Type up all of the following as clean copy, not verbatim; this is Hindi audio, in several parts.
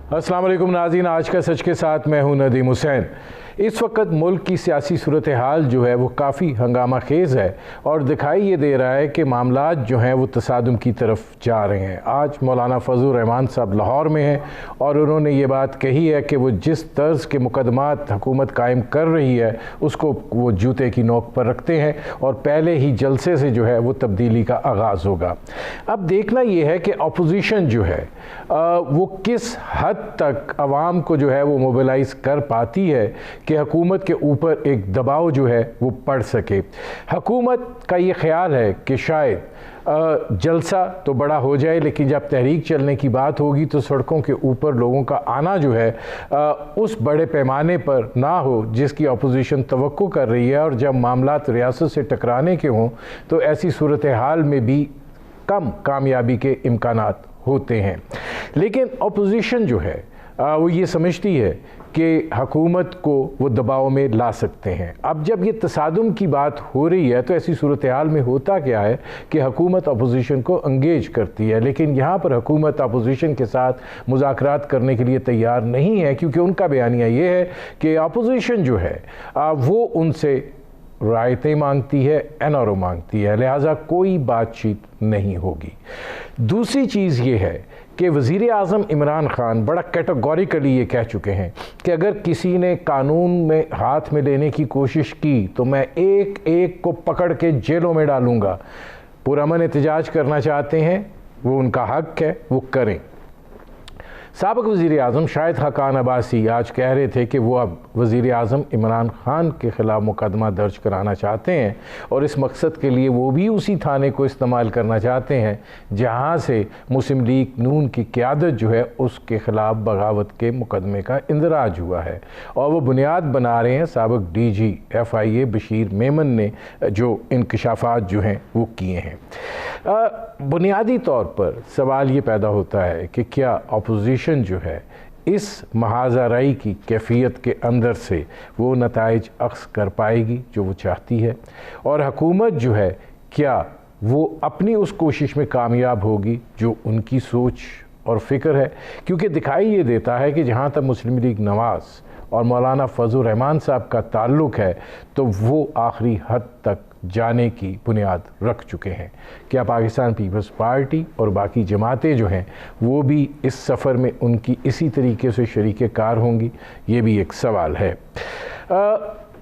अस्सलाम वालेकुम नाज़रीन, आज का सच के साथ मैं हूं नदीम हुसैन। इस वक्त मुल्क की सियासी सूरत हाल जो है वो काफ़ी हंगामा खेज़ है और दिखाई ये दे रहा है कि मामलात जो हैं वो तसादुम की तरफ जा रहे हैं। आज मौलाना फजल रहमान साहब लाहौर में हैं और उन्होंने ये बात कही है कि वो जिस तर्ज के मुकदमात हुकूमत कायम कर रही है उसको वो जूते की नोक पर रखते हैं और पहले ही जलसे से जो है वो तब्दीली का आगाज़ होगा। अब देखना ये है कि अपोजिशन जो है वो किस हद तक आवाम को जो है वो मोबिलाइज़ कर पाती है कि हुकूमत के ऊपर एक दबाव जो है वो पड़ सके। हुकूमत का ये ख्याल है कि शायद जलसा तो बड़ा हो जाए, लेकिन जब तहरीक चलने की बात होगी तो सड़कों के ऊपर लोगों का आना जो है उस बड़े पैमाने पर ना हो जिसकी अपोजिशन तवक्को कर रही है। और जब मामलात रियासत से टकराने के हों तो ऐसी सूरत हाल में भी कम कामयाबी के इम्कानात होते हैं। लेकिन अपोजिशन जो है वो ये समझती है कि हुकूमत को वो दबाव में ला सकते हैं। अब जब ये तसादुम की बात हो रही है तो ऐसी सूरत हाल में होता क्या है कि हुकूमत अपोजिशन को इंगेज करती है, लेकिन यहाँ पर हुकूमत अपोजिशन के साथ मुज़ाकरात करने के लिए तैयार नहीं है, क्योंकि उनका बयानिया ये है कि अपोजिशन जो है वो उनसे रायतें मांगती है, एनआरओ मांगती है, लिहाजा कोई बातचीत नहीं होगी। दूसरी चीज़ ये है कि वज़ीर आज़म इमरान ख़ान बड़ा कैटेगोरिकली ये कह चुके हैं कि अगर किसी ने कानून में हाथ में लेने की कोशिश की तो मैं एक एक को पकड़ के जेलों में डालूँगा। पुरअमन एहतजाज करना चाहते हैं, वो उनका हक़ है, वो करें। साबिक़ वज़ीर आज़म शाहिद खाकान अब्बासी आज कह रहे थे कि वो अब वज़ीर आज़म इमरान ख़ान के ख़िलाफ़ मुकदमा दर्ज कराना चाहते हैं और इस मकसद के लिए वो भी उसी थाने को इस्तेमाल करना चाहते हैं जहां से मुस्लिम लीग नून की क़यादत जो है उसके ख़िलाफ़ बगावत के मुकदमे का इंदराज हुआ है और वो बुनियाद बना रहे हैं साबिक़ DG FIA बशीर मेमन ने जो इंकशाफात जो हैं वो किए हैं। बुनियादी तौर पर सवाल ये पैदा होता है कि क्या अपोजिशन जो है इस महाज़राई की कैफियत के अंदर से वो नताइज अक्स कर पाएगी जो वो चाहती है, और हुकूमत जो है क्या वो अपनी उस कोशिश में कामयाब होगी जो उनकी सोच और फ़िक्र है। क्योंकि दिखाई ये देता है कि जहाँ तक मुस्लिम लीग नवाज़ और मौलाना फजल रहमान साहब का ताल्लुक़ है तो वो आखिरी हद तक जाने की बुनियाद रख चुके हैं। क्या पाकिस्तान पीपल्स पार्टी और बाकी जमातें जो हैं वो भी इस सफ़र में उनकी इसी तरीके से शरीक कार होंगी, ये भी एक सवाल है।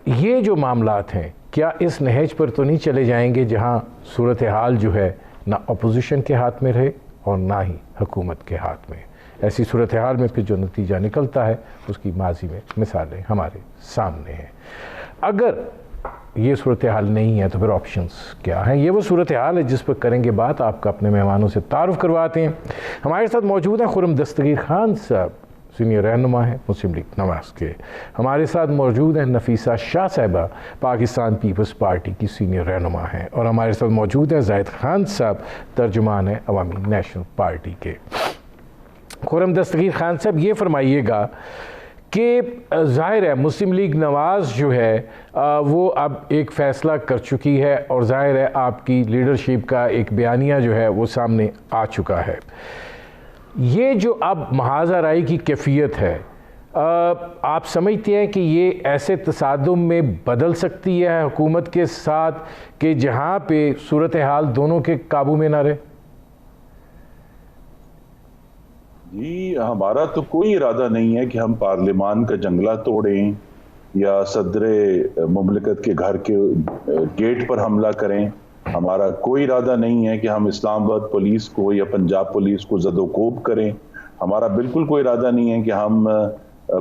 ये जो मामलात हैं क्या इस नहज पर तो नहीं चले जाएंगे जहां सूरत हाल जो है ना अपोजिशन के हाथ में रहे और ना ही हुकूमत के हाथ में। ऐसी सूरत हाल में फिर जो नतीजा निकलता है उसकी माजी में मिसालें हमारे सामने हैं। अगर ये सूरत हाल नहीं है तो फिर ऑप्शंस क्या हैं? ये वो सूरत हाल है जिस पर करेंगे बात। आपका अपने मेहमानों से तारुफ करवाते हैं। हमारे साथ मौजूद हैं खुर्रम दस्तगीर खान साहब, सीनियर रहनुमा है मुस्लिम लीग नवाज़ के। हमारे साथ मौजूद हैं नफीसा शाह साहिबा, पाकिस्तान पीपल्स पार्टी की सीनियर रहनुमा हैं, और हमारे साथ मौजूद हैं जाहिद खान साहब, तर्जुमान हैं अवामी नेशनल पार्टी के। खुर्रम दस्तगीर खान साहब, ये फरमाइएगा कि ज़ाहिर है मुस्लिम लीग नवाज़ जो है वो अब एक फ़ैसला कर चुकी है और ज़ाहिर है आपकी लीडरशिप का एक बयानिया जो है वो सामने आ चुका है। ये जो अब महाज़राई की कैफियत है, आप समझते हैं कि ये ऐसे तसादुम में बदल सकती है हुकूमत के साथ कि जहाँ पे सूरत हाल दोनों के काबू में ना रहे? जी, हमारा तो कोई इरादा नहीं है कि हम पार्लियामान का जंगला तोड़ें या सदर मुमलिकत के घर के गेट पर हमला करें। हमारा कोई इरादा नहीं है कि हम इस्लामाबाद पुलिस को या पंजाब पुलिस को ज़दोकोब करें। हमारा बिल्कुल कोई इरादा नहीं है कि हम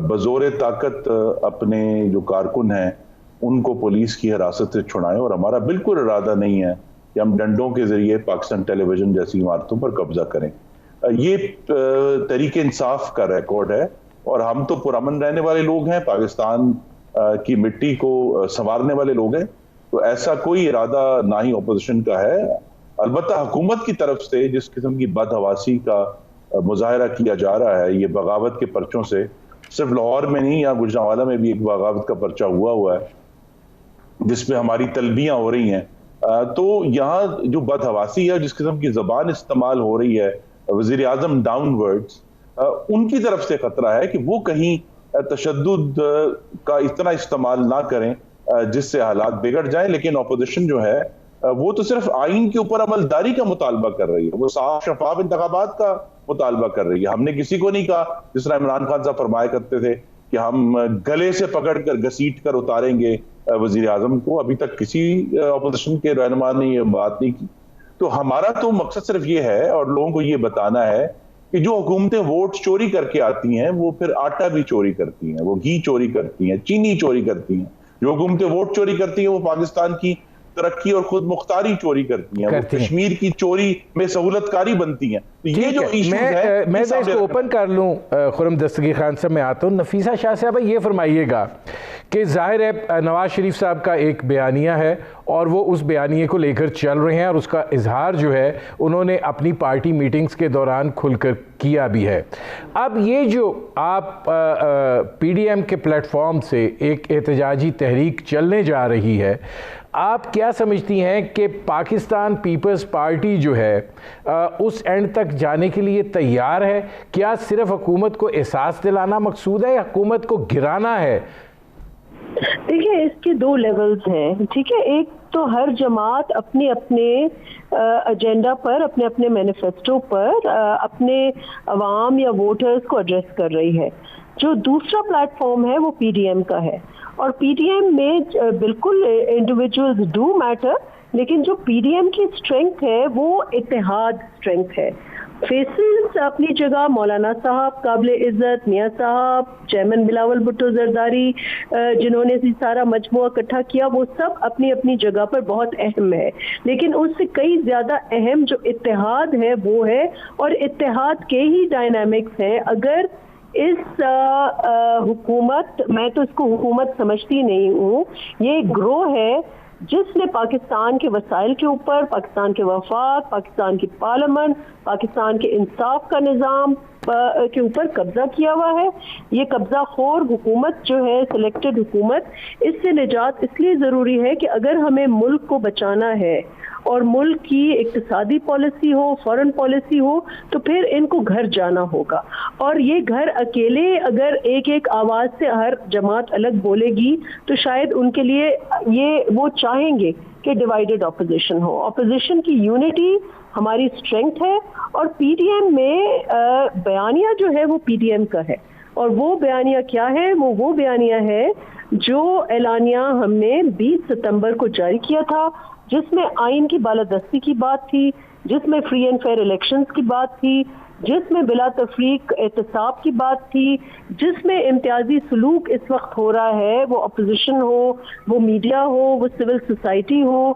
बज़ोर ताकत अपने जो कारकुन हैं उनको पुलिस की हिरासत से छुड़ाएं, और हमारा बिल्कुल इरादा नहीं है कि हम डंडों के ज़रिए पाकिस्तान टेलीविज़न जैसी इमारतों पर कब्जा करें। ये तरीके इंसाफ का रिकॉर्ड है और हम तो पुरअमन रहने वाले लोग हैं, पाकिस्तान की मिट्टी को संवारने वाले लोग हैं, तो ऐसा कोई इरादा ना ही अपोजिशन का है। अलबत्ता हुकूमत की तरफ से जिस किस्म की बदहवासी का मुजाहरा किया जा रहा है, ये बगावत के पर्चों से, सिर्फ लाहौर में नहीं, यहाँ गुजरांवाला में भी एक बगावत का पर्चा हुआ है जिसपे हमारी तलबियां हो रही हैं। तो यहाँ जो बदहवासी है, जिस किस्म की जबान इस्तेमाल हो रही है वज़ीर आज़म डाउनवर्ड्स, उनकी तरफ से खतरा है कि वो कहीं तशद्दुद का इतना इस्तेमाल ना करें जिससे हालात बिगड़ जाएं। लेकिन ऑपोजिशन जो है वो तो सिर्फ आइन के ऊपर अमलदारी का मुतालबा कर रही है, वो साफ शफाफ इंतखाबात का मुतालबा कर रही है। हमने किसी को नहीं कहा, जिस तरह इमरान खान साहब फरमाया करते थे कि हम गले से पकड़कर घसीट कर उतारेंगे वजीर आजम को, अभी तक किसी ऑपोजिशन के रहनुमा ने ये बात नहीं की। तो हमारा तो मकसद सिर्फ ये है और लोगों को ये बताना है कि जो हुकूमतें वोट चोरी करके आती हैं वो फिर आटा भी चोरी करती हैं, वो घी चोरी करती हैं, चीनी चोरी करती हैं। जो हुकूमतें वोट चोरी करती हैं वो पाकिस्तान की तरक्की और खुद मुख्तारी चोरी करती हैं, वो कश्मीर की चोरी में सहूलतकारी बनती हैं। तो ये जो इश्यूज है, मैं इसको ओपन कर लूं। खुरम दस्तगीर खान साहब, मैं आता हूं। नफीसा शाह साहब, ये फरमाइएगा कि जाहिर है नवाज शरीफ साहब का एक बयानिया है और वो उस बयानिए को लेकर चल रहे हैं और उसका इजहार जो है उन्होंने अपनी पार्टी मीटिंग्स के दौरान खुलकर किया भी है। अब ये जो आप पीडीएम के प्लेटफॉर्म से एक एहतजाजी तहरीक चलने जा रही है, आप क्या समझती हैं कि पाकिस्तान पीपल्स पार्टी जो है उस एंड तक जाने के लिए तैयार है? क्या सिर्फ हुकूमत को एहसास दिलाना मकसूद है या हुकूमत को गिराना है? देखिए, इसके दो लेवल्स हैं, ठीक है। एक तो हर जमात अपने अपने एजेंडा पर, अपने अपने मैनिफेस्टो पर अपने अवाम या वोटर्स को एड्रेस कर रही है। जो दूसरा प्लेटफॉर्म है वो पीडीएम का है और पीडीएम में बिल्कुल इंडिविजुअल्स डू मैटर, लेकिन जो पीडीएम की स्ट्रेंथ है वो इत्तेहाद स्ट्रेंथ है। फेसेस अपनी जगह, मौलाना साहब काबिल इज्जत, मियाँ साहब, चेयरमैन बिलावल भुट्टो जरदारी, जिन्होंने सारा मजमुआ इकट्ठा किया, वो सब अपनी अपनी जगह पर बहुत अहम है। लेकिन उससे कई ज्यादा अहम जो इत्तेहाद है वो है, और इत्तेहाद के ही डायनामिक्स हैं। अगर इस हुकूमत, मैं तो इसको हुकूमत समझती नहीं हूँ, ये ग्रोह है जिसने पाकिस्तान के वसाइल के ऊपर, पाकिस्तान के वफाक, पाकिस्तान की पार्लियामेंट, पाकिस्तान के इंसाफ का निज़ाम के ऊपर कब्जा किया हुआ है। ये कब्जा खोर हुकूमत जो है, सिलेक्टेड हुकूमत, इससे निजात इसलिए ज़रूरी है कि अगर हमें मुल्क को बचाना है और मुल्क की इक्तिसादी पॉलिसी हो, फॉरेन पॉलिसी हो, तो फिर इनको घर जाना होगा। और ये घर अकेले अगर एक एक आवाज़ से हर जमात अलग बोलेगी तो शायद उनके लिए ये वो चाहेंगे कि डिवाइडेड ऑपोजिशन हो। ऑपोजिशन की यूनिटी हमारी स्ट्रेंथ है और पीडीएम में बयानिया जो है वो पीडीएम का है। और वो बयानिया क्या है? वो बयानिया है जो एलानिया हमने 20 सितंबर को जारी किया था, जिसमें आइन की बालादस्ती की बात थी, जिसमें फ्री एंड फेयर इलेक्शंस की बात थी, जिसमें बिला तफरीक एहतसाब की बात थी, जिसमें इम्तियाजी सलूक इस वक्त हो रहा है, वो अपोजिशन हो, वो मीडिया हो, वो सिविल सोसाइटी हो,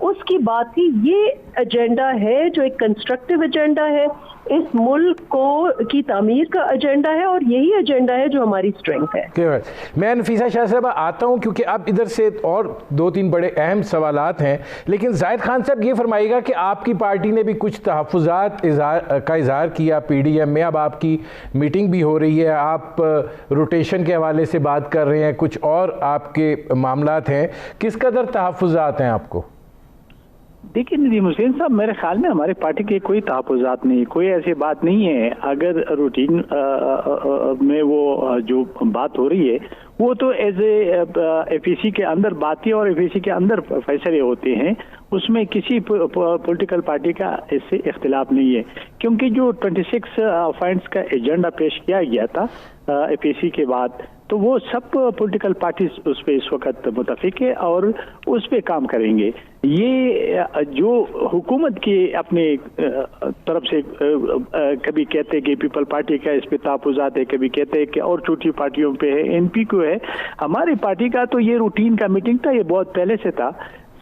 उसकी बात थी। ये एजेंडा है जो एक कंस्ट्रक्टिव एजेंडा है, इस मुल्क को की तामीर का एजेंडा है और यही एजेंडा है जो हमारी स्ट्रेंथ है। मैं नफीसा शाह साहब आता हूँ क्योंकि अब इधर से और 2-3 बड़े अहम सवालात हैं, लेकिन जाहिद खान साहब ये फरमाइएगा कि आपकी पार्टी ने भी कुछ तहफ़्फ़ुज़ात का इज़हार किया पीडीएम में, अब आपकी मीटिंग भी हो रही है, आप रोटेशन के हवाले से बात कर रहे हैं, कुछ और आपके मामलात हैं, किस कदर तहफ़्फ़ुज़ात हैं आपको? देखिए नदीम हुसैन साहब, मेरे ख्याल में हमारी पार्टी के कोई तहफ़्फ़ुज़ात नहीं, कोई ऐसी बात नहीं है। अगर रूटीन में वो जो बात हो रही है वो तो एज एपीसी के अंदर बात है और एपीसी के अंदर फैसले होते हैं, उसमें किसी पॉलिटिकल पार्टी का इससे इख्तिलाफ नहीं है। क्योंकि जो 26 पॉइंट्स का एजेंडा पेश किया गया था एपीसी के बाद, तो वो सब पॉलिटिकल पार्टीज उस पर इस वक्त मुतफिक है और उस पर काम करेंगे। ये जो हुकूमत की अपने तरफ से कभी कहते हैं कि पीपल पार्टी का इस पे तहफ़्फ़ुज़ात है, कभी कहते हैं कि और छोटी पार्टियों पे है, एनपी को है। हमारी पार्टी का तो ये रूटीन का मीटिंग था, ये बहुत पहले से था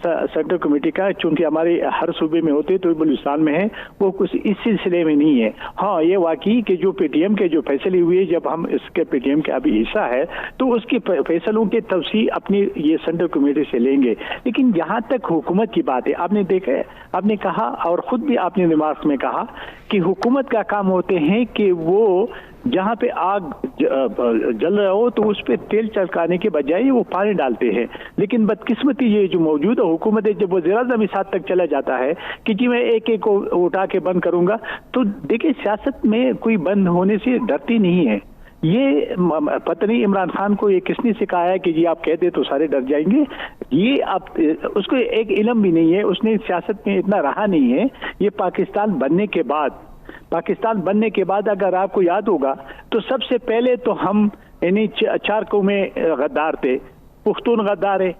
सेंट्रल कमेटी का, चूंकि हमारे हर सूबे में होते तो बलूचिस्तान में है, वो कुछ इस सिलसिले में नहीं है। हाँ, ये वाकई कि जो पीटीएम के जो फैसले हुए, जब हम इसके पीटीएम के अभी हिस्सा है तो उसके फैसलों के तफसील अपनी ये सेंट्रल कमेटी से लेंगे। लेकिन जहाँ तक हुकूमत की बात है, आपने देखा, आपने कहा और ख़ुद भी आपने रिमार्क्स में कहा कि हुकूमत का काम होते हैं कि वो जहाँ पे आग जल रहा हो तो उस पर तेल चलकाने के बजाय वो पानी डालते हैं। लेकिन बदकिस्मती ये जो मौजूदा हुकूमत है, जब वज़ीर-ए-आज़म इस हद तक चला जाता है कि जी मैं एक एक को उठा के बंद करूंगा, तो देखिए सियासत में कोई बंद होने से डरती नहीं है। ये पता नहीं इमरान खान को ये किसने सिखाया है कि जी आप कह दे तो सारे डर जाएंगे। ये आप उसको एक इल्म भी नहीं है, उसने सियासत में इतना रहा नहीं है। ये पाकिस्तान बनने के बाद अगर आपको याद होगा तो सबसे पहले तो हम यानी 4 कौमें गद्दार थे। पुख्तून गद्दार है,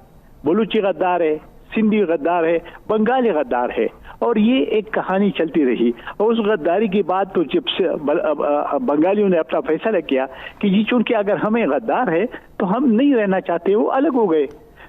बलूची गद्दार है, सिंधी गद्दार है, बंगाली गद्दार है, और ये एक कहानी चलती रही। और उस गद्दारी के बाद तो जब से बंगालियों ने अपना फैसला किया कि जी चूंकि अगर हमें गद्दार है तो हम नहीं रहना चाहते, वो अलग हो गए।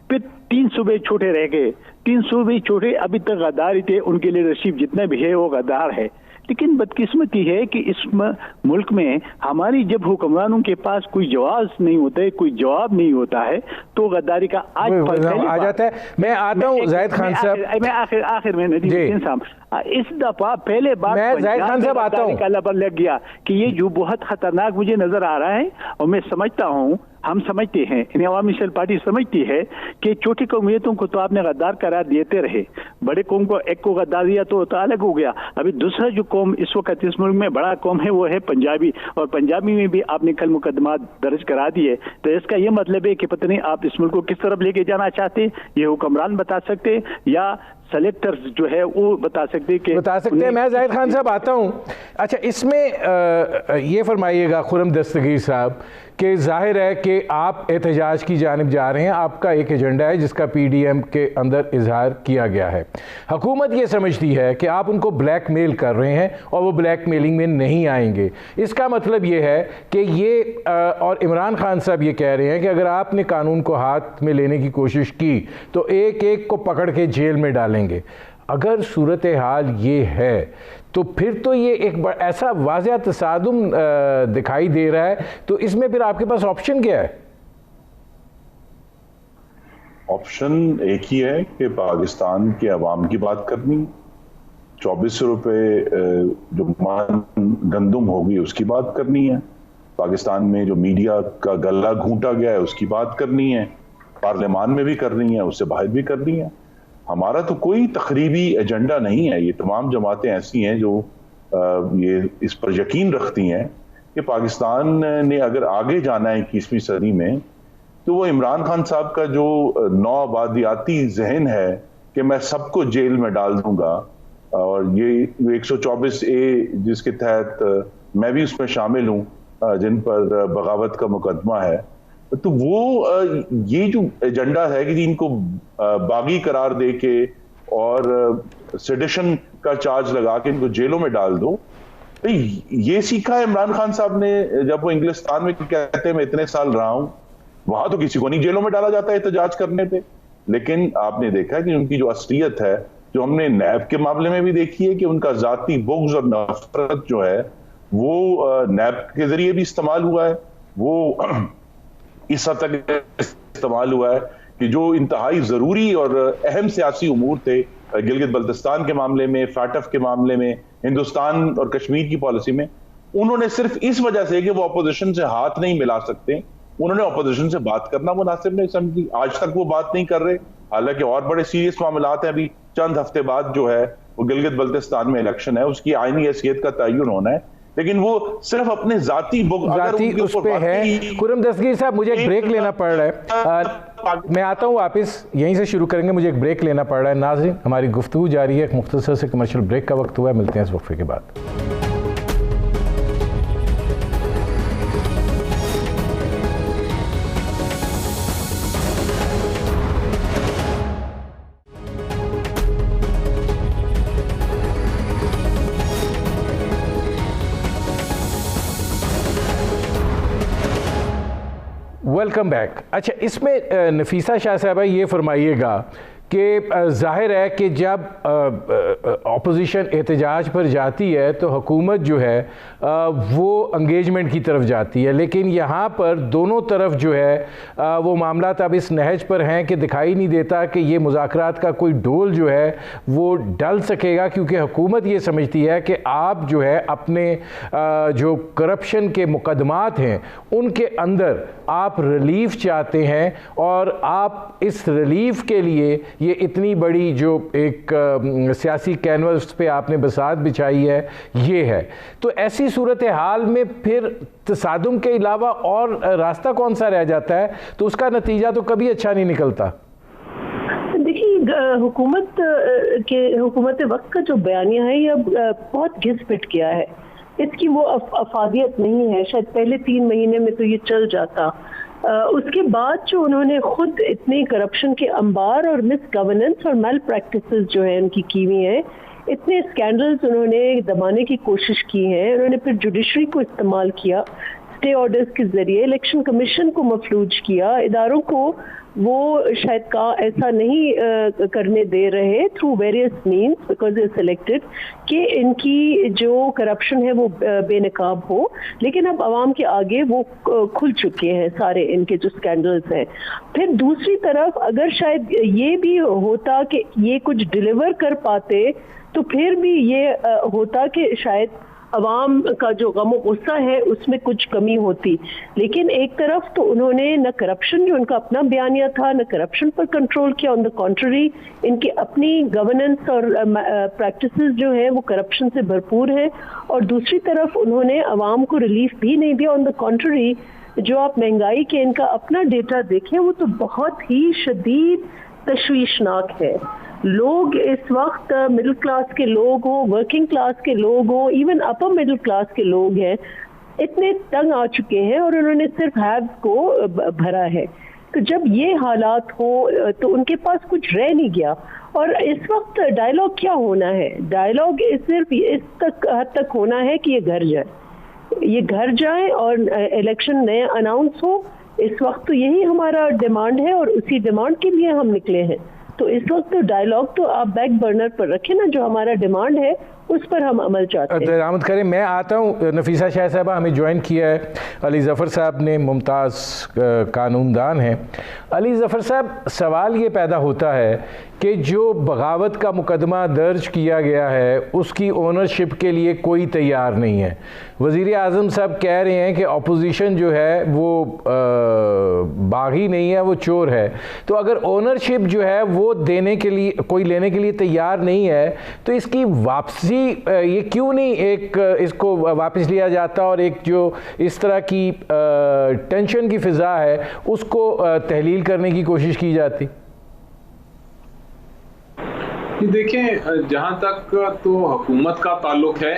फिर 3 सूबे छोटे रह गए, 3 सूबे छोटे अभी तक गद्दार ही थे, उनकी लीडरशिप जितने भी है वो गद्दार है। लेकिन बदकिस्मती है कि इस मुल्क में हमारी जब हुक्मरानों के पास कोई जवाब नहीं होता है, कोई जवाब नहीं होता है, तो गद्दारी का आज आ जाता है। मैं आता हूँ जाहिद खान साहब, मैं आखिर में नदीम हुसैन साहब, इस दफा पहले बार मैं जाहिद खान साहब आता हूँ का लबर लग गया कि ये जो बहुत खतरनाक मुझे नजर आ रहा है। और मैं समझता हूँ, हम समझते हैं, अवामी नेशनल पार्टी समझती है कि छोटी कौमियतों को तो आपने गद्दार करार देते रहे, बड़े कौम को एक को गद्दार दिया तो अलग हो गया। अभी दूसरा जो कौम इस वक्त इस मुल्क में बड़ा कौम है वो है पंजाबी, और पंजाबी में भी आपने कल मुकदमा दर्ज करा दिए। तो इसका ये मतलब है कि पता नहीं आप इस मुल्क को किस तरफ लेके जाना चाहते हैं, ये हुक्मरान बता सकते या सेलेक्टर्स जो है वो बता सकते हैं। मैं जाहिद खान साहब आता हूँ। अच्छा, इसमें ये फरमाइएगा खुरम दस्तगीर साहब कि जाहिर है कि आप एहतजाज की जानिब जा रहे हैं, आपका एक एजेंडा है जिसका PDM के अंदर इजहार किया गया है। हुकूमत ये समझती है कि आप उनको ब्लैकमेल कर रहे हैं और वो ब्लैकमेलिंग में नहीं आएंगे। इसका मतलब ये है कि ये और इमरान खान साहब ये कह रहे हैं कि अगर आपने कानून को हाथ में लेने की कोशिश की तो एक एक को पकड़ के जेल में डालेंगे। अगर सूरत हाल ये है तो फिर तो ये एक ऐसा वाज़ह तसादुम दिखाई दे रहा है, तो इसमें फिर आपके पास ऑप्शन क्या है? ऑप्शन एक ही है कि पाकिस्तान के अवाम की बात करनी, 2400 रुपये जो मान गंदुम होगी उसकी बात करनी है, पाकिस्तान में जो मीडिया का गला घूंटा गया है उसकी बात करनी है, पार्लियामान में भी करनी है, उससे बाहर भी करनी है। हमारा तो कोई तकरीबी एजेंडा नहीं है। ये तमाम जमातें ऐसी हैं जो ये इस पर यकीन रखती हैं कि पाकिस्तान ने अगर आगे जाना है 21वीं सदी में, तो वो इमरान खान साहब का जो नौआबादियाती जहन है कि मैं सबको जेल में डाल दूंगा, और ये 124A जिसके तहत मैं भी उसमें शामिल हूँ, जिन पर बगावत का मुकदमा है, तो वो ये जो एजेंडा है कि इनको बागी करार दे के और सेडिशन का चार्ज लगा के इनको जेलों में डाल दो, तो ये सीखा है इमरान खान साहब ने जब वो इंग्लिस्तान में कहते हैं मैं इतने साल रहा हूं, वहां तो किसी को नहीं जेलों में डाला जाता है एहतजाज करने पे। लेकिन आपने देखा कि उनकी जो असलियत है, जो हमने नैब के मामले में भी देखी है कि उनका जाती बुग़्ज़ और नफरत जो है वो नैब के जरिए भी इस्तेमाल हुआ है। वो इस हद तक इस्तेमाल हुआ है कि जो इंतहाई जरूरी और अहम सियासी उमूर थे, गिलगित बल्तिस्तान के मामले में, फाटफ के मामले में, हिंदुस्तान और कश्मीर की पॉलिसी में, उन्होंने सिर्फ इस वजह से कि वो अपोजिशन से हाथ नहीं मिला सकते, उन्होंने अपोजिशन से बात करना मुनासिब नहीं समझी। आज तक वो बात नहीं कर रहे, हालांकि और बड़े सीरियस मामलात हैं। अभी चंद हफ्ते बाद जो है वो गिलगित बल्तिस्तान में इलेक्शन है, उसकी आईनी हैसियत का तयन होना है, लेकिन वो सिर्फ अपने जाती उस पे है। खुरम दस्तगीर साहब, मुझे एक ब्रेक लेना पड़ रहा है, मैं आता हूँ वापस, यहीं से शुरू करेंगे, मुझे एक ब्रेक लेना पड़ रहा है। नाज़रीन, हमारी गुफ्तगू जारी है, एक मुख्तसर से कमर्शियल ब्रेक का वक्त हुआ है, मिलते हैं इस वक्फे के बाद। Welcome back. अच्छा, इसमें नफीसा शाह साहबा ये फरमाइएगा कि जाहिर है कि जब अपोजिशन एहतजाज पर जाती है तो हुकूमत जो है वो अंगेजमेंट की तरफ जाती है, लेकिन यहाँ पर दोनों तरफ जो है वो मामला अब इस नहज पर हैं कि दिखाई नहीं देता कि ये मुज़ाकरात का कोई डोल जो है वो डल सकेगा, क्योंकि हुकूमत ये समझती है कि आप जो है अपने जो करप्शन के मुकदमात हैं उनके अंदर आप रिलीफ चाहते हैं, और आप इस रिलीफ के लिए ये इतनी बड़ी जो एक सियासी कैनवस पे आपने बसात बिछाई है ये है। तो ऐसी सूरत हाल में फिर तसादुम के अलावा और रास्ता कौन सा रह जाता है? तो उसका नतीजा तो कभी अच्छा नहीं निकलता। देखिए, हुकूमत वक्त का जो बयानिया है ये बहुत घिस पिट गया है, इसकी वो अफादियत नहीं है। शायद पहले 3 महीने में तो ये चल जाता, उसके बाद जो उन्होंने खुद इतने करप्शन के अंबार और मिस गवर्नेंस और मेल प्रैक्टिसेस जो है उनकी की हुई हैं, इतने स्कैंडल्स उन्होंने दबाने की कोशिश की है। उन्होंने फिर जुडिशरी को इस्तेमाल किया, स्टे ऑर्डर्स के जरिए इलेक्शन कमीशन को मफलूज किया, इदारों को वो शायद का ऐसा नहीं करने दे रहे through various means because they selected कि इनकी जो करप्शन है वो बेनकाब हो, लेकिन अब आवाम के आगे वो खुल चुके हैं सारे इनके जो स्कैंडल्स हैं। फिर दूसरी तरफ अगर शायद ये भी होता कि ये कुछ डिलीवर कर पाते तो फिर भी ये होता कि शायद अवाम का जो गम गुस्सा है उसमें कुछ कमी होती। लेकिन एक तरफ तो उन्होंने न करप्शन, जो उनका अपना बयानिया था, न करप्शन पर कंट्रोल किया, ऑन द कॉन्ट्ररी इनकी अपनी गवर्नेंस और प्रैक्टिसेस जो है वो करप्शन से भरपूर है। और दूसरी तरफ उन्होंने अवाम को रिलीफ भी नहीं दिया, ऑन द कॉन्ट्ररी जो आप महंगाई के इनका अपना डेटा देखें वो तो बहुत ही शदीद तशवीशनाक है। लोग इस वक्त मिडिल क्लास के लोग हों, वर्किंग क्लास के लोग हों, इवन अपर मिडिल क्लास के लोग हैं, इतने तंग आ चुके हैं और उन्होंने सिर्फ हैव्स को भरा है। तो जब ये हालात हो तो उनके पास कुछ रह नहीं गया। और इस वक्त डायलॉग क्या होना है? डायलॉग सिर्फ इस हद तक होना है कि ये घर जाए और इलेक्शन नए अनाउंस हो। इस वक्त तो यही हमारा डिमांड है और उसी डिमांड के लिए हम निकले हैं। तो इस वक्त तो डायलॉग तो आप बैक बर्नर पर रखें ना, जो हमारा डिमांड है उस पर हम अमल चाहते हैं। दरामद करें। मैं आता हूँ, नफीसा शाह साहबा हमें ज्वाइन किया है, अली ज़फ़र साहब ने, मुमताज़ कानूनदान हैं। अली ज़फ़र साहब, सवाल ये पैदा होता है कि जो बगावत का मुकदमा दर्ज किया गया है उसकी ओनरशिप के लिए कोई तैयार नहीं है। वज़ीर आज़म साहब कह रहे हैं कि अपोजिशन जो है वो बागी नहीं है, वो चोर है। तो अगर ओनरशिप जो है वो देने के लिए कोई लेने के लिए तैयार नहीं है तो इसकी वापसी ये क्यों नहीं इसको वापस लिया जाता और एक जो इस तरह की टेंशन की फ़िज़ा है उसको तहलील करने की कोशिश की जाती? देखें, जहाँ तक तो हुकूमत का ताल्लुक है,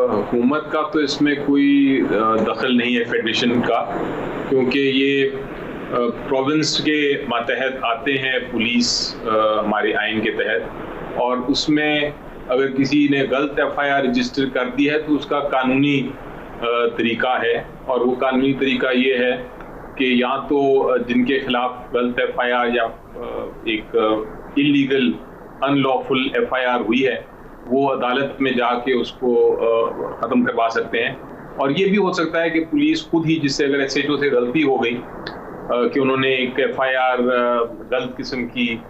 हुकूमत का तो इसमें कोई दखल नहीं है फेडरेशन का, क्योंकि ये प्रोविंस के मातहत आते हैं पुलिस हमारे आइन के तहत, और उसमें अगर किसी ने गलत FIR रजिस्टर कर दी है तो उसका कानूनी तरीका है, और वो कानूनी तरीका ये है कि या तो जिनके खिलाफ गलत FIR या एक इलीगल अनलॉफुल FIR हुई है वो अदालत में जाके उसको ख़त्म करवा सकते हैं। और ये भी हो सकता है कि पुलिस खुद ही, जिससे अगर SHO से गलती हो गई कि उन्होंने एक FIR गलत किस्म की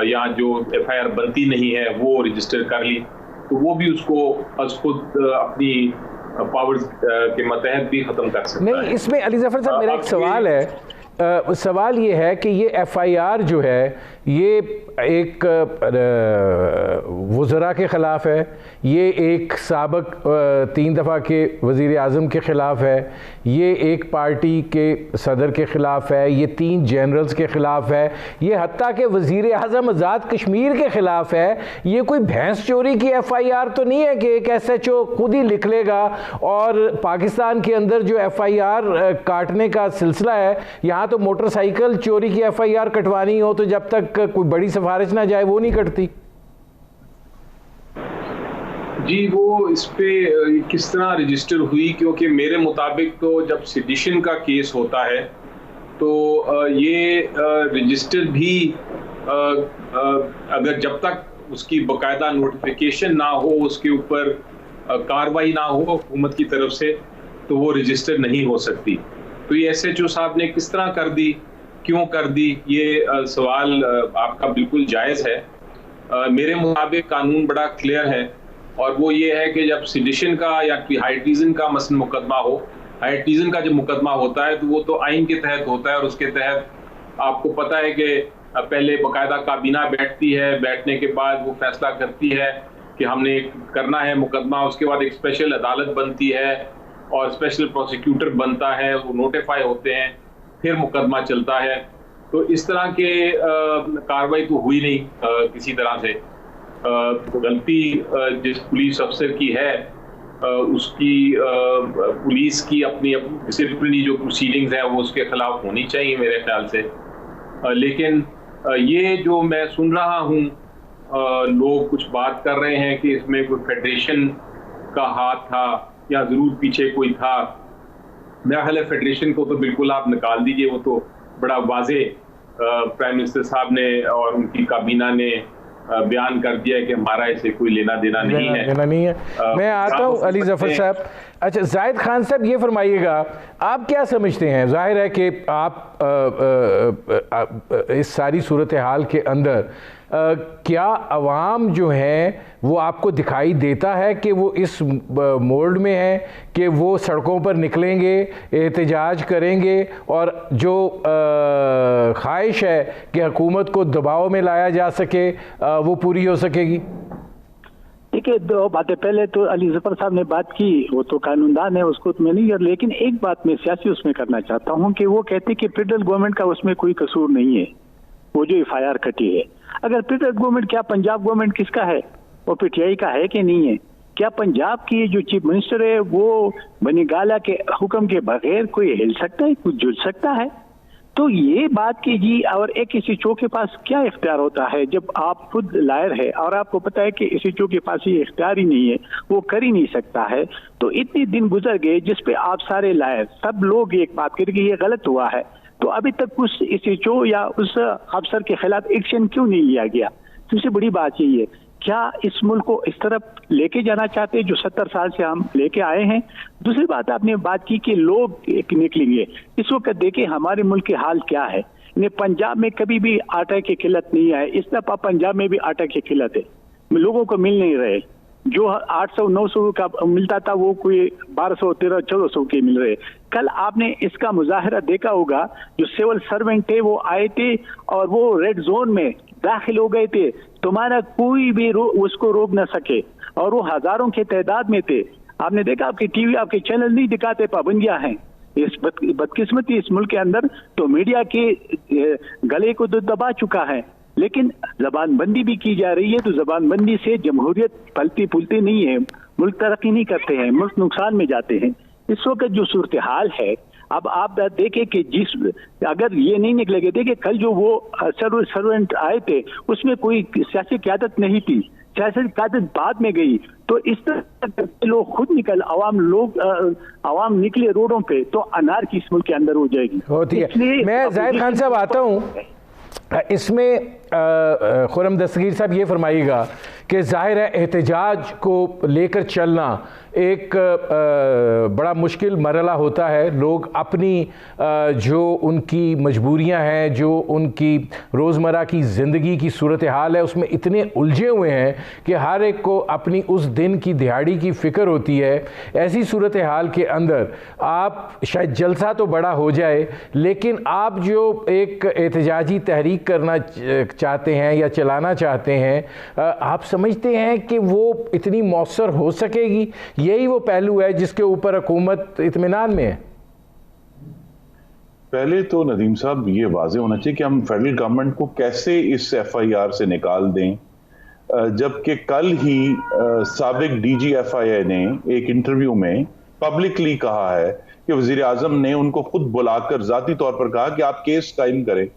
या जो FIR बनती नहीं है वो रजिस्टर कर ली, तो वो भी उसको खुद अपनी पावर्स के मतहत भी ख़त्म कर सकता है। नहीं, इसमें अली ज़फ़र साहब मेरा एक सवाल है, सवाल ये है कि ये FIR जो है ये एक वज़रा के ख़िलाफ़ है, ये एक साबिक़ 3 दफ़ा के वज़ीर आज़म के ख़िलाफ़ है, ये एक पार्टी के सदर के ख़िलाफ़ है, ये 3 जनरल्स के ख़िलाफ़ है, ये हत्ता के वज़ीर आज़म आज़ाद कश्मीर के ख़िलाफ़ है। ये कोई भैंस चोरी की FIR तो नहीं है कि एक SHO खुद ही लिख लेगा और पाकिस्तान के अंदर जो FIR काटने का सिलसिला है, यहाँ तो मोटरसाइकिल चोरी की FIR कटवानी हो तो जब तक कोई बड़ी सिफारिश ना जाए वो नहीं कटती। जी, वो इस पे किस तरह रजिस्टर हुई, क्योंकि मेरे मुताबिक तो जब सेडिशन का केस होता है तो ये रजिस्टर भी अगर जब तक उसकी बाकायदा नोटिफिकेशन ना हो, उसके ऊपर कार्रवाई ना हो हुकूमत की तरफ से, तो वो रजिस्टर नहीं हो सकती। तो ये SHO साहब ने किस तरह कर दी, क्यों कर दी, ये सवाल आपका बिल्कुल जायज़ है। मेरे मुताबिक कानून बड़ा क्लियर है, और वो ये है कि जब सेडिशन का या हाई ट्रीजन का मसलन मुकदमा हो, हाई ट्रीजन का जब मुकदमा होता है तो वो तो आइन के तहत होता है, और उसके तहत आपको पता है कि पहले बाकायदा काबीना बैठती है, बैठने के बाद वो फैसला करती है कि हमने करना है मुकदमा, उसके बाद एक स्पेशल अदालत बनती है और स्पेशल प्रोसिक्यूटर बनता है, वो नोटिफाई होते हैं, फिर मुकदमा चलता है। तो इस तरह के कार्रवाई तो हुई नहीं किसी तरह से। गलती जिस पुलिस अफसर की है, उसकी पुलिस की अपनी डिसिप्लिनरी जो प्रोसीडिंग्स हैं वो उसके खिलाफ होनी चाहिए मेरे ख्याल से। लेकिन ये जो मैं सुन रहा हूँ, लोग कुछ बात कर रहे हैं कि इसमें कोई फेडरेशन का हाथ था या जरूर पीछे कोई था। मेरा ख्याल है फेडरेशन को तो बिल्कुल आप निकाल दीजिए, वो तो बड़ा वाजे प्राइम मिनिस्टर साहब ने और उनकी काबीना ने बयान कर दिया है कि हमारा इससे कोई लेना देना नहीं है। मैं आता हूँ अली जफर साहब। अच्छा, जाहिद खान साहब ये फरमाइएगा, आप क्या समझते हैं? जाहिर है कि आप इस सारी सूरत हाल के अंदर क्या अवाम जो है वो आपको दिखाई देता है कि वो इस मोड में है कि वो सड़कों पर निकलेंगे, एहतजाज करेंगे और जो ख्वाहिश है कि हुकूमत को दबाव में लाया जा सके वो पूरी हो सकेगी? देखिए, दो बातें। पहले तो अली जफर साहब ने बात की, वो तो कानूनदान है, उसको तो मैं नहीं कर, लेकिन एक बात मैं सियासी उसमें करना चाहता हूँ कि वो कहते कि फेडरल गवर्नमेंट का उसमें कोई कसूर नहीं है, वो जो FIR कटी है। अगर फेडरल गवर्नमेंट, क्या पंजाब गवर्नमेंट किसका है? वो PTI का है कि नहीं है? क्या पंजाब की जो चीफ मिनिस्टर है वो बनीगाला के हुक्म के बगैर कोई हिल सकता है, कुछ जुड़ सकता है? तो ये बात कीजिए। और एक SHO के पास क्या इख्तियार होता है जब आप खुद लायर है और आपको पता है कि SHO के पास ये इख्तियार ही नहीं है, वो कर ही नहीं सकता है। तो इतने दिन गुजर गए जिस पे आप सारे लायर, सब लोग एक बात करें कि ये गलत हुआ है, तो अभी तक उस SHO या उस अफसर के खिलाफ एक्शन क्यों नहीं लिया गया? सबसे बड़ी बात यही है, क्या इस मुल्क को इस तरफ लेके जाना चाहते हैं जो 70 साल से हम लेके आए हैं? दूसरी बात, आपने बात की कि लोग निकलेंगे। इस वक्त देखें हमारे मुल्क के हाल क्या है। पंजाब में कभी भी आटे की किल्लत नहीं है, इस दफा पंजाब में भी आटे की किल्लत है, लोगों को मिल नहीं रहे। जो 800-900 का मिलता था वो कोई 1200-1300-1400 के मिल रहे। कल आपने इसका मुजाहरा देखा होगा, जो सिविल सर्वेंट थे वो आए थे और वो रेड जोन में दाखिल हो गए थे, तुम्हारा कोई भी उसको रोक न सके, और वो हजारों के तादाद में थे। आपने देखा, आपके टीवी, आपके चैनल नहीं दिखाते, पाबंदियां हैं। इस बदकिस्मती इस मुल्क के अंदर तो मीडिया के गले को दबा चुका है, लेकिन जबानबंदी भी की जा रही है। तो जबानबंदी से जमहूरियत पलती पुलती नहीं है, मुल्क तरक्की नहीं करते हैं, मुल्क नुकसान में जाते हैं। इस वक्त जो सूरत हाल है, अब आप देखें कि अगर ये नहीं निकलेगा, देखिए कल जो वो सर्वेंट आए थे उसमें कोई सियासी क़यादत नहीं थी, सियासी क़यादत बाद में गई। तो इस तरह लोग खुद निकल, आवाम निकले रोडों पे, तो अनार की इस मुल्क के अंदर हो जाएगी, होती है। मैं जाहिद खान साहब आता हूँ इसमें। खुरम दस्तगीर साहब ये फरमाइएगा कि जाहिर है एहतजाज को लेकर चलना एक बड़ा मुश्किल मरहला होता है। लोग अपनी जो उनकी मजबूरियां हैं, जो उनकी रोज़मर्रा की ज़िंदगी की सूरत हाल है, उसमें इतने उलझे हुए हैं कि हर एक को अपनी उस दिन की दिहाड़ी की फ़िक्र होती है। ऐसी सूरत हाल के अंदर आप शायद जलसा तो बड़ा हो जाए, लेकिन आप जो एक एहतजाजी तहरीक करना चाहते हैं या चलाना चाहते हैं, आप समझते हैं कि वो इतनी मौसर हो सकेगी? यही वो पहलू है जिसके ऊपर हुकूमत इत्मीनान में है। पहले तो नदीम साहब ये वाज़े होना चाहिए कि हम फेडरल गवर्नमेंट को कैसे इस FIR से निकाल दें, जबकि कल ही साबिक DG FIA ने एक इंटरव्यू में पब्लिकली कहा है कि वज़ीर आज़म ने उनको खुद बुलाकर ज़ाती तौर पर कहा कि आप केस कायम करें।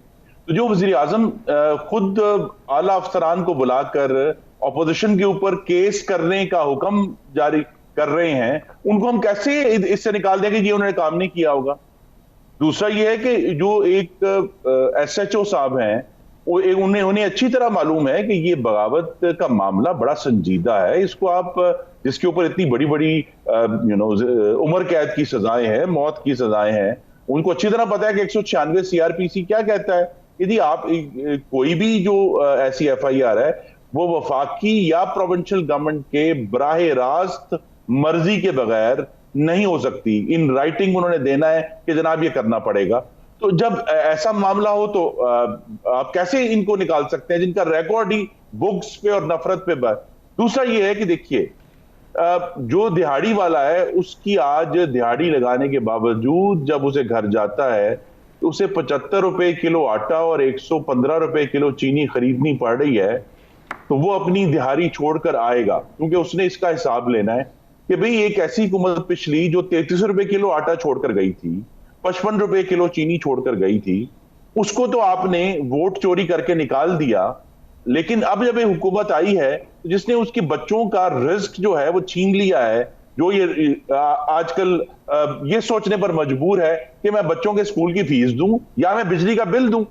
तो जो वज़ीर आज़म खुद आला अफसरान को बुलाकर अपोजिशन के ऊपर केस करने का हुक्म जारी कर रहे हैं, उनको हम कैसे इससे निकाल देंगे कि उन्होंने काम नहीं किया होगा? दूसरा ये है कि जो एक SHO साहब हैं उन्हें अच्छी तरह मालूम है कि ये बगावत का मामला बड़ा संजीदा है। इसको आप, जिसके ऊपर इतनी बड़ी बड़ी उम्र कैद की सजाएं हैं, मौत की सजाएं हैं, उनको अच्छी तरह पता है कि 196 सीआरपीसी क्या कहता है। यदि आप कोई भी जो ऐसी एफआईआर है वो वफाकी या प्रोविंशियल गवर्नमेंट के बराह रास्त मर्जी के बगैर नहीं हो सकती। इन राइटिंग उन्होंने देना है कि जनाब ये करना पड़ेगा। तो जब ऐसा मामला हो तो आप कैसे इनको निकाल सकते हैं जिनका रिकॉर्ड ही बुक्स पे और नफरत पे दूसरा ये है कि देखिए, जो दिहाड़ी वाला है उसकी आज दिहाड़ी लगाने के बावजूद जब उसे घर जाता है तो उसे 75 रुपए किलो आटा और 115 रुपए किलो चीनी खरीदनी पड़ रही है, तो वो अपनी दिहाड़ी छोड़कर आएगा, क्योंकि उसने इसका हिसाब लेना है कि भाई एक ऐसी हुकूमत पिछली जो 33 रुपए किलो आटा छोड़कर गई थी, 55 रुपए किलो चीनी छोड़कर गई थी, उसको तो आपने वोट चोरी करके निकाल दिया। लेकिन अब जब ये हुकूमत आई है जिसने उसके बच्चों का रिस्क जो है वो छीन लिया है, जो ये आजकल ये सोचने पर मजबूर है कि मैं बच्चों के स्कूल की फीस दूं या मैं बिजली का बिल दूं,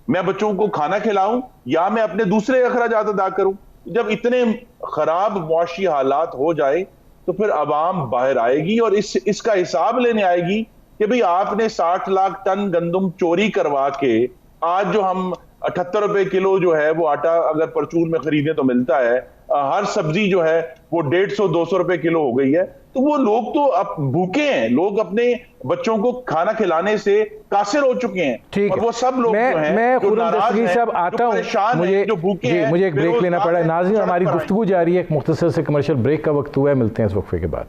मैं बच्चों को खाना खिलाऊं या मैं अपने दूसरे अखराजात अदा करूं। जब इतने खराब मुआशी हालात हो जाए तो फिर अवाम बाहर आएगी और इसका हिसाब लेने आएगी कि भाई आपने 60 लाख टन गंदम चोरी करवा के आज जो हम 78 रुपए किलो जो है वो आटा अगर परचून में खरीदे तो मिलता है, हर सब्जी जो है वो 150-200 रुपए किलो हो गई है, तो वो लोग तो अब भूखे हैं, लोग अपने बच्चों को खाना खिलाने से कासिर हो चुके हैं। और वो सब लोग मैं खुर्रम दस्तगीर साहब आता हूं, मुझे एक ब्रेक लेना पड़ा है। नाज़रीन, हमारी गुफ्तगू जारी है, एक मुख्तसर से कमर्शियल ब्रेक का वक्त हुआ है, मिलते हैं इस वक्फे के बाद।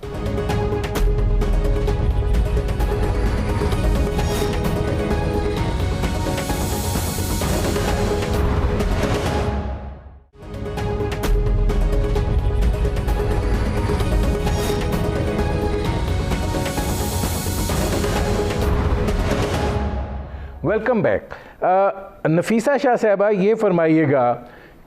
Welcome back. नफीसा शाह साहबा, ये फरमाइएगा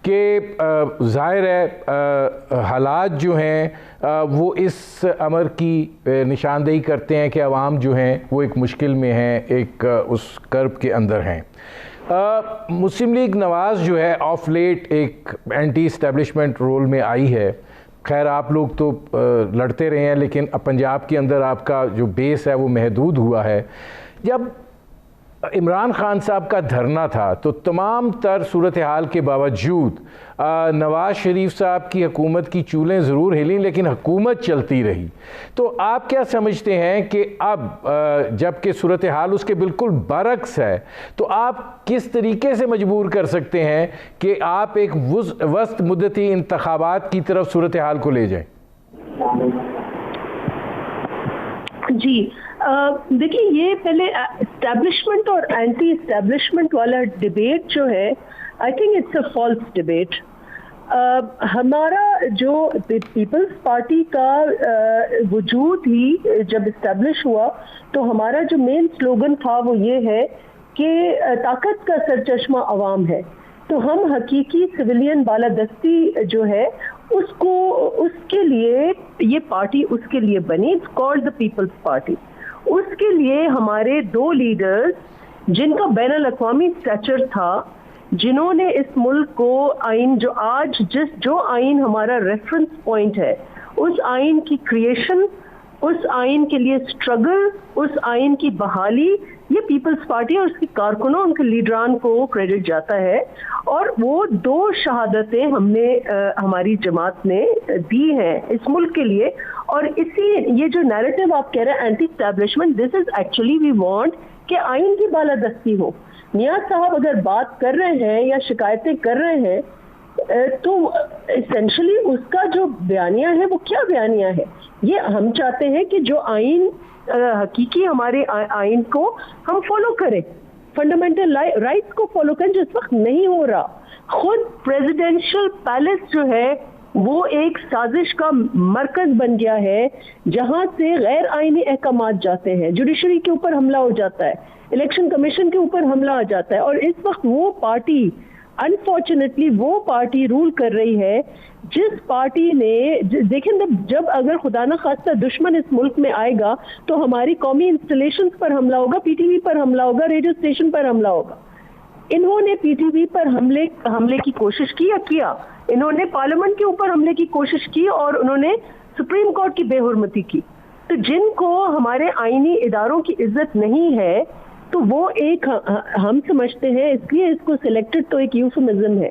कि ज़ाहिर है हालात जो हैं वो इस अमर की निशानदेही करते हैं कि अवाम जो हैं वो एक मुश्किल में हैं, एक उस कर्ब के अंदर हैं। मुस्लिम लीग नवाज़ जो है ऑफ लेट एक एंटी इस्टेब्लिशमेंट रोल में आई है। खैर, आप लोग तो लड़ते रहे हैं, लेकिन अब पंजाब के अंदर आपका जो बेस है वो महदूद हुआ है। जब इमरान खान साहब का धरना था तो तमाम तर सूरत हाल के बावजूद नवाज़ शरीफ साहब की हुकूमत की चूलें ज़रूर हिलीं, लेकिन हुकूमत चलती रही। तो आप क्या समझते हैं कि अब जबकि सूरत हाल उसके बिल्कुल बरक्स है, तो आप किस तरीके से मजबूर कर सकते हैं कि आप एक वस्त मुद्दती इंतखाबात की तरफ सूरत हाल को ले जाएं? जी, देखिए, ये पहले एस्टैब्लिशमेंट और एंटी एस्टैब्लिशमेंट वाला डिबेट जो है, I think it's a false debate. हमारा जो पीपल्स पार्टी का वजूद ही जब इस्टेब्लिश हुआ तो हमारा जो मेन स्लोगन था वो ये है कि ताकत का सरचश्मा अवाम है। तो हम हकीकी सिविलियन बालादस्ती जो है उसके लिए ये पार्टी उसके लिए बनी। It's called the people's party. उसके लिए हमारे दो लीडर्स जिनका बैनुल अक़वामी स्टैचर था, जिन्होंने इस मुल्क को आइन जो आइन हमारा रेफरेंस पॉइंट है, उस आइन की क्रिएशन, उस आइन के लिए स्ट्रगल, उस आइन की बहाली, ये पीपल्स पार्टी और उसके कारकुनों, उनके लीडरान को क्रेडिट जाता है। और वो दो शहादतें हमारी जमात ने दी हैं इस मुल्क के लिए। और ये जो नैरेटिव आप कह रहे हैं anti establishment, this is actually we want कि आइन की बालादस्ती हो। मियां साहब अगर बात कर रहे हैं या शिकायतें कर रहे हैं तो एसेंशली उसका जो बयानिया है वो क्या बयानिया है? ये हम चाहते हैं कि जो आइन हकीकी हमारे आइन को हम फॉलो करें, फंडामेंटल राइट्स को फॉलो करें, जो इस वक्त नहीं हो रहा। खुद प्रेसिडेंशियल पैलेस जो है वो एक साजिश का मरकज बन गया है, जहां से गैर आईनी अहकामात जाते हैं, जुडिशरी के ऊपर हमला हो जाता है, इलेक्शन कमीशन के ऊपर हमला आ जाता है। और इस वक्त वो पार्टी, अनफॉर्चुनेटली वो पार्टी रूल कर रही है जिस पार्टी ने, देखें, जब अगर खुदा न खास्ता दुश्मन इस मुल्क में आएगा तो हमारी कौमी इंस्टॉलेशंस पर हमला होगा, पीटीवी पर हमला होगा, रेडियो स्टेशन पर हमला होगा। इन्होंने पीटीवी पर हमले की कोशिश की या किया? इन्होंने पार्लियामेंट के ऊपर हमले की कोशिश की और उन्होंने सुप्रीम कोर्ट की बेहुरमती की। तो जिनको हमारे आईनी इदारों की इज्जत नहीं है, तो वो एक हम समझते हैं, इसलिए इसको सिलेक्टेड तो एक यूफेमिज्म है।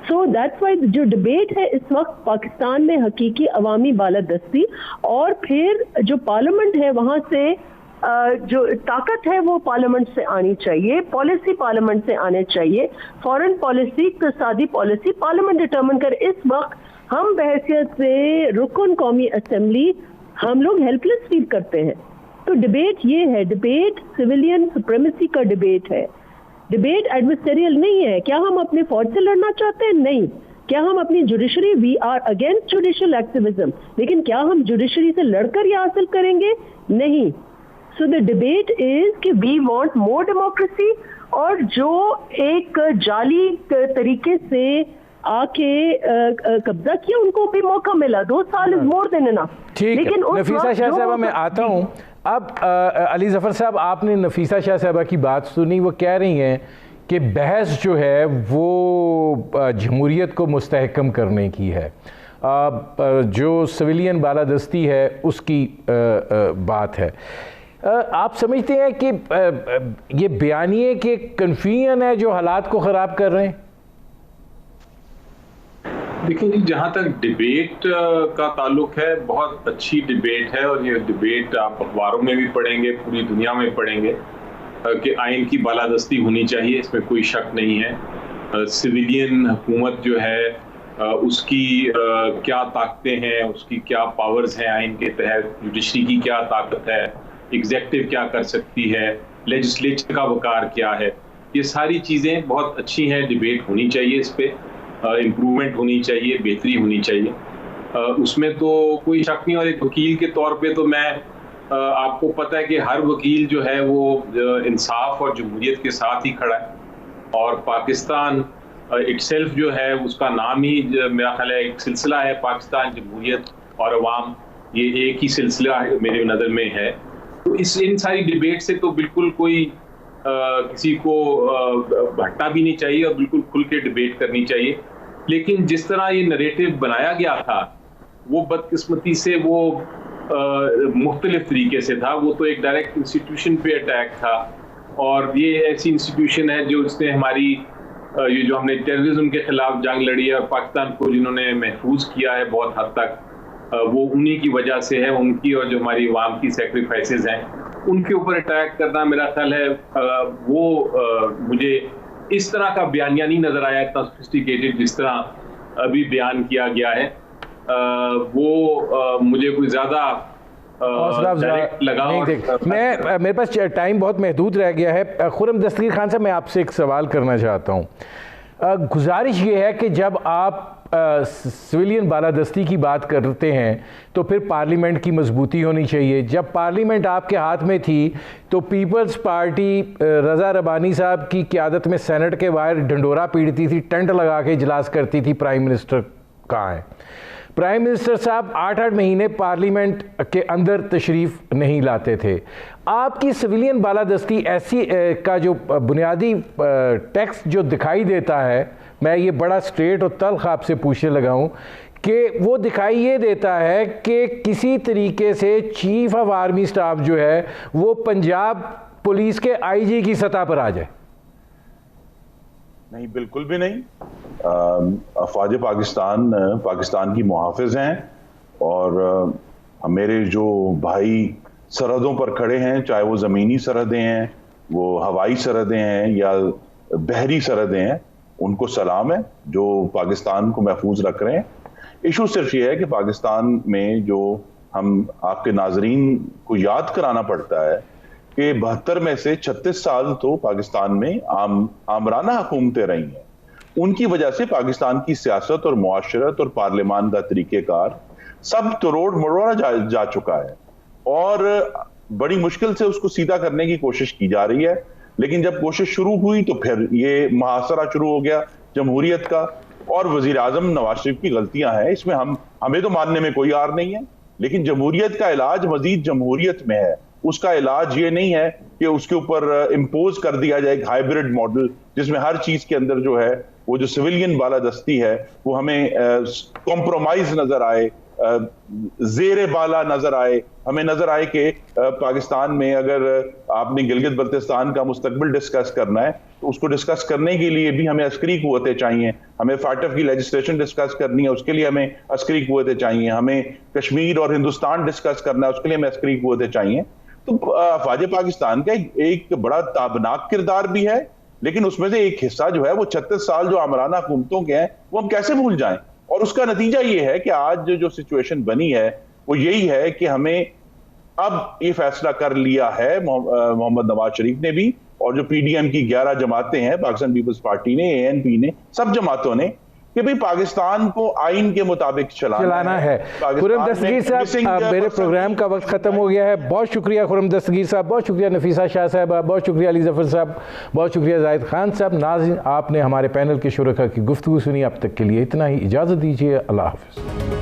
सो दैट्स व्हाई जो डिबेट है इस वक्त पाकिस्तान में हकीकी अवामी बालादस्ती, और फिर जो पार्लियामेंट है वहां से जो ताकत है वो पार्लियामेंट से आनी चाहिए, पॉलिसी पार्लियामेंट से आने चाहिए, फॉरेन पॉलिसी, इक़्तिसादी पॉलिसी पार्लियामेंट डिटरमिन कर। इस वक्त हम बहैसियत से रुकन कौमी असेंबली हम लोग हेल्पलेस फील करते हैं। तो डिबेट ये है, डिबेट सिविलियन सुप्रीमेसी का डिबेट है, डिबेट एडवर्सरियल नहीं है। क्या हम अपने फौज से लड़ना चाहते हैं? नहीं। क्या हम अपनी judiciary, we are against judicial activism, लेकिन क्या हम जुडिशरी से लड़कर ये हासिल करेंगे? नहीं। सो द डिबेट इज कि वी वांट मोर डेमोक्रेसी, और जो एक जाली तरीके से आके कब्जा किया उनको भी मौका मिला। 2 साल इज मोर देन इनफ। ठीक है, नफीसा शाह साहबा मैं आता हूँ। अब अली ज़फ़र साहब, आपने नफीसा शाह साहबा की बात सुनी, वो कह रही हैं कि बहस जो है वो जमहूरियत को मुस्तहकम करने की है, जो सिविलियन बालादस्ती है उसकी बात है। आप समझते हैं कि ये बयानिए के कन्फ्यूजन है जो हालात को ख़राब कर रहे हैं? देखिए जी, जहाँ तक डिबेट का ताल्लुक है, बहुत अच्छी डिबेट है, और ये डिबेट आप अखबारों में भी पढ़ेंगे, पूरी दुनिया में पढ़ेंगे कि आइन की बालादस्ती होनी चाहिए, इसमें कोई शक नहीं है। सिविलियन हुकूमत जो है उसकी क्या ताकतें हैं, उसकी क्या पावर्स हैं आइन के तहत, जुडिशरी की क्या ताकत है, एग्जेक्टिव क्या कर सकती है, लेजिस्लेचर का वकार क्या है, ये सारी चीज़ें बहुत अच्छी हैं। डिबेट होनी चाहिए, इस पर इम्प्रूवमेंट होनी चाहिए, बेहतरी होनी चाहिए, उसमें तो कोई शक नहीं। और एक वकील के तौर पे तो मैं आपको पता है कि हर वकील जो है वो इंसाफ और जमहूरियत के साथ ही खड़ा है, और पाकिस्तान इटसेल्फ जो है उसका नाम ही मेरा ख्याल है एक सिलसिला है, पाकिस्तान, जमहूरियत और अवाम, ये एक ही सिलसिला मेरे नज़र में है। तो इन सारी डिबेट से तो बिल्कुल कोई किसी को भटना भी नहीं चाहिए, और बिल्कुल खुल के डिबेट करनी चाहिए। लेकिन जिस तरह ये नरेटिव बनाया गया था वो बदकिस्मती से वो मुख्तलिफ तरीके से था। वो तो एक डायरेक्ट इंस्टीट्यूशन पे अटैक था, और ये ऐसी इंस्टीट्यूशन है जो इसने हमारी ये जो हमने टेररिज्म के खिलाफ जंग लड़ी है और पाकिस्तान को जिन्होंने महफूज किया है बहुत हद तक, वो उन्हीं की वजह से है, उनकी और जो हमारी अवाम की सेक्रीफाइसेस हैं उनके ऊपर अटैक करना। मेरा ख्याल है वो मुझे इस तरह का बयानिया नहीं नजर आया, इतना सोफिस्टिकेटेड जिस तरह अभी बयान किया गया है। वो मुझे कोई ज्यादा लगा। मैं मेरे पास टाइम बहुत महदूद रह गया है। खुर्रम दस्तगीर खान साहब, मैं आपसे एक सवाल करना चाहता हूँ। गुजारिश ये है कि जब आप सिविलियन बालादस्ती की बात करते हैं तो फिर पार्लियामेंट की मजबूती होनी चाहिए। जब पार्लियामेंट आपके हाथ में थी तो पीपल्स पार्टी रज़ा रबानी साहब की क़यादत में सेनेट के बाहर ढंडोरा पीटती थी, टेंट लगा के इजलास करती थी, प्राइम मिनिस्टर कहाँ है। प्राइम मिनिस्टर साहब 8-8 महीने पार्लियामेंट के अंदर तशरीफ़ नहीं लाते थे। आपकी सिविलियन बालादस्ती ऐसी का जो बुनियादी टेक्स्ट जो दिखाई देता है, मैं ये बड़ा स्ट्रेट और तल्ख आपसे पूछने लगा हूँ कि वो दिखाई ये देता है कि किसी तरीके से चीफ ऑफ आर्मी स्टाफ जो है वो पंजाब पुलिस के आईजी की सतह पर आ जाए। नहीं, बिल्कुल भी नहीं। अफवाज पाकिस्तान की मुहाफिज हैं, और मेरे जो भाई सरहदों पर खड़े हैं, चाहे वो ज़मीनी सरहदें हैं, वो हवाई सरहदें हैं या बहरी सरहदें हैं, उनको सलाम है जो पाकिस्तान को महफूज रख रहे हैं। इशू सिर्फ ये है कि पाकिस्तान में जो हम आपके नाजरीन को याद कराना पड़ता है कि 72 में से 36 साल तो पाकिस्तान में आमराना हुकूमतें रही हैं। उनकी वजह से पाकिस्तान की सियासत और मुआशरत और पार्लियामान का तरीक़ेकार सब तरोड़ मरोड़ा जा चुका है, और बड़ी मुश्किल से उसको सीधा करने की कोशिश की जा रही है। लेकिन जब कोशिश शुरू हुई तो फिर ये मुहासरा शुरू हो गया जमहूरियत का, और वजीर आजम नवाज शरीफ की गलतियां हैं, इसमें हमें तो मानने में कोई आर नहीं है, लेकिन जमहूरियत का इलाज मजीद जमहूरियत में है, उसका इलाज ये नहीं है कि उसके ऊपर इम्पोज कर दिया जाए एक हाइब्रिड मॉडल जिसमें हर चीज के अंदर जो है वो जो सिविलियन बालादस्ती है वो हमें कॉम्प्रोमाइज नजर आए, जेरे बाला नजर आए। हमें नजर आए कि पाकिस्तान में अगर आपने गिलगित बल्तिस्तान का मुस्तकबिल डिस्कस करना है तो उसको डिस्कस करने के लिए भी हमें अस्करी कुव्वतें चाहिए। हमें फाटफ की लेजिस्लेशन डिस्कस करनी है, उसके लिए हमें अस्करी कुव्वतें चाहिए। हमें कश्मीर और हिंदुस्तान डिस्कस करना है, उसके लिए हमें अस्करी कुव्वतें चाहिए। तो अफवाज पाकिस्तान का एक बड़ा ताबनाक किरदार भी है, लेकिन उसमें से एक हिस्सा जो है वो 36 साल जो आमराना हुकूमतों के हैं वो हम कैसे भूल जाएं। और उसका नतीजा ये है कि आज जो सिचुएशन बनी है वो यही है कि हमें अब ये फैसला कर लिया है मोहम्मद नवाज शरीफ ने भी, और जो पीडीएम की 11 जमातें हैं, पाकिस्तान पीपल्स पार्टी ने, एएनपी ने, सब जमातों ने, कि भाई पाकिस्तान को आइन के मुताबिक चलाना है। खुर्रम दस्तगीर साहब, मेरे प्रोग्राम का वक्त खत्म हो गया है। बहुत शुक्रिया खुर्रम दस्तगीर साहब, बहुत शुक्रिया नफीसा शाह साहब, बहुत शुक्रिया अली जफर साहब, बहुत शुक्रिया जाहिद खान साहब। नाज़रीन, आपने हमारे पैनल के शुरका की गुफ्तगू सुनी। अब तक के लिए इतना ही, इजाज़त दीजिए। अल्लाह हाफ़िज़।